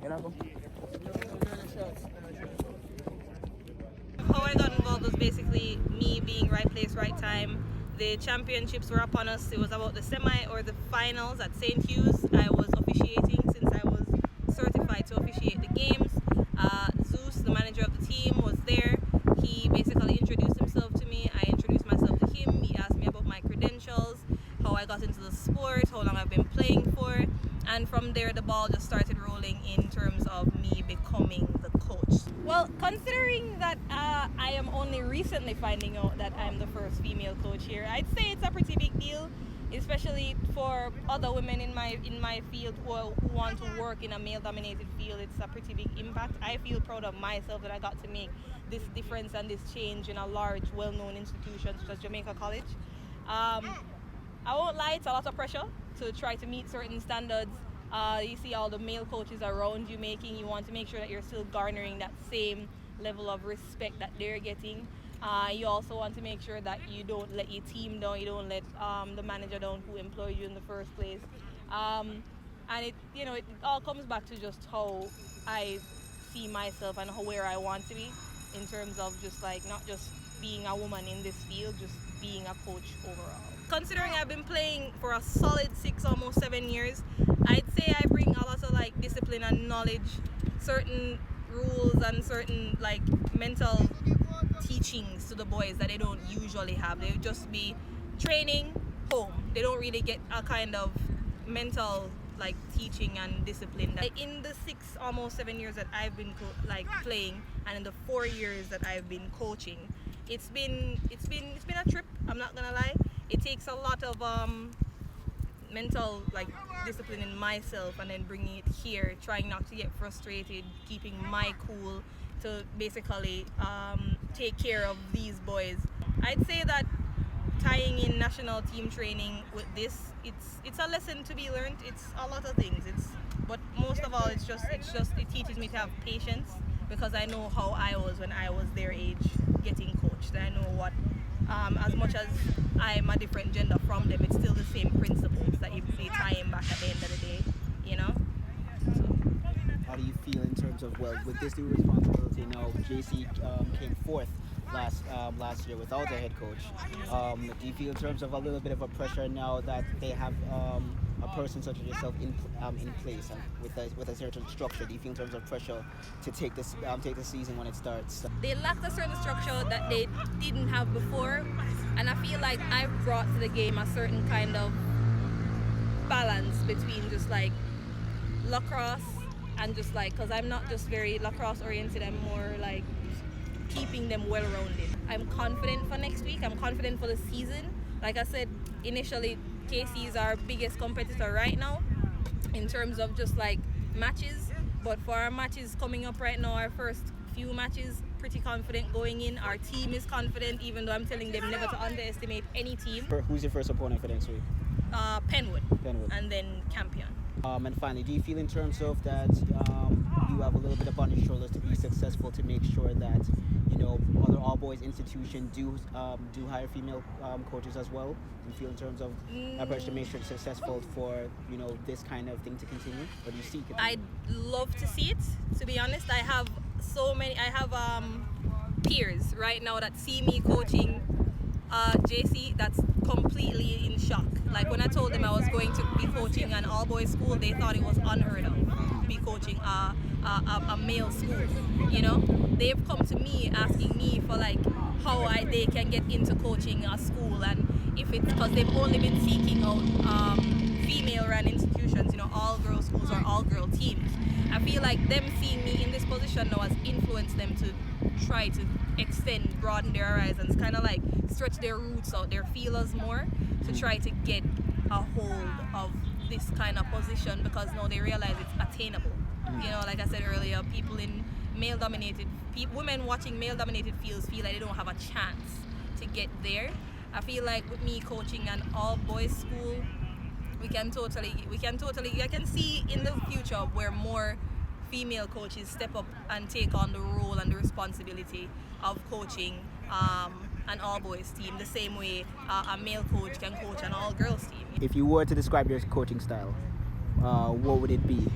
How I got involved was basically me being right place, right time. The championships were upon us. It was about the semi or the finals at St. Hugh's. I was officiating since I was certified to officiate the games. Zeus, the manager of the team, was there. He basically introduced himself to me. I introduced myself to him. He asked me about my credentials, how I got into the sport, how long I've been playing for. And from there, the ball just started rolling in terms of me becoming the coach. Well, considering that I am only recently finding out that I'm the first female coach here, I'd say it's a pretty big deal, especially for other women in my field who want to work in a male-dominated field. It's a pretty big impact. I feel proud of myself that I got to make this difference and this change in a large, well-known institution such as Jamaica College. I won't lie, it's a lot of pressure to try to meet certain standards. You see all the male coaches around you you want to make sure that you're still garnering that same level of respect that they're getting. You also want to make sure that you don't let your team down, you don't let the manager down who employed you in the first place. And it all comes back to just how I see myself and where I want to be in terms of just like not just being a woman in this field, just being a coach overall. Considering I've been playing for a solid 6, almost 7 years, I'd say I bring a lot of like discipline and knowledge, certain rules and certain like mental teachings to the boys that they don't usually have. They just be training home. They don't really get a kind of mental like teaching and discipline. In the 6, almost 7 years that I've been playing, and in the 4 years that I've been coaching, it's been a trip. I'm not gonna lie. It takes a lot of mental like discipline in myself, and then bringing it here, trying not to get frustrated, keeping my cool to basically take care of these boys. I'd say that tying in national team training with this, it's a lesson to be learned. It's a lot of things. But most of all, it teaches me to have patience, because I know how I was when I was their age getting coached. I know what as much as I'm a different gender from them, it's still the same principles that they tie in back at the end of the day, you know? How do you feel in terms of, well, with this new responsibility now, JC came fourth last year without a head coach. Do you feel in terms of a little bit of a pressure now that they have a person such as yourself in place and with a certain structure? Do you feel in terms of pressure to take the season when it starts? They lacked a certain structure that they didn't have before, and I feel like I've brought to the game a certain kind of balance between just like lacrosse and just like, because I'm not just very lacrosse oriented, I'm more like keeping them well rounded. I'm confident for next week. I'm confident for the season. Like I said initially, KC is our biggest competitor right now in terms of just like matches, but for our matches coming up right now, our first few matches, pretty confident going in. Our team is confident, even though I'm telling them never to underestimate any team. Who's your first opponent for next week? Penwood, and then Campion. And finally, do you feel in terms of that you have a little bit upon your shoulders to be successful, to make sure that other all-boys institutions do hire female coaches as well? Do you feel in terms of a pressure to make sure it's successful for this kind of thing to continue, or do you see it? I'd love to see it. To be honest, I have peers right now that see me coaching JC that's completely in shock. Like when I told them I was going to be coaching an all-boys school, they thought it was unheard of to be coaching a male school. They've come to me asking me for like how they can get into coaching a school, and if it's because they've only been seeking out female-run institutions, all-girl schools or all-girl teams. I feel like them seeing me in this position now has influenced them to try to extend, broaden their horizons, kind of like stretch their roots out, their feelers more, to try to get a hold of this kind of position, because now they realize it's attainable. Like I said earlier, women watching male-dominated fields feel like they don't have a chance to get there. I feel like with me coaching an all-boys school, I can see in the future where more female coaches step up and take on the role and the responsibility of coaching an all-boys team, the same way a male coach can coach an all-girls team. If you were to describe your coaching style, what would it be?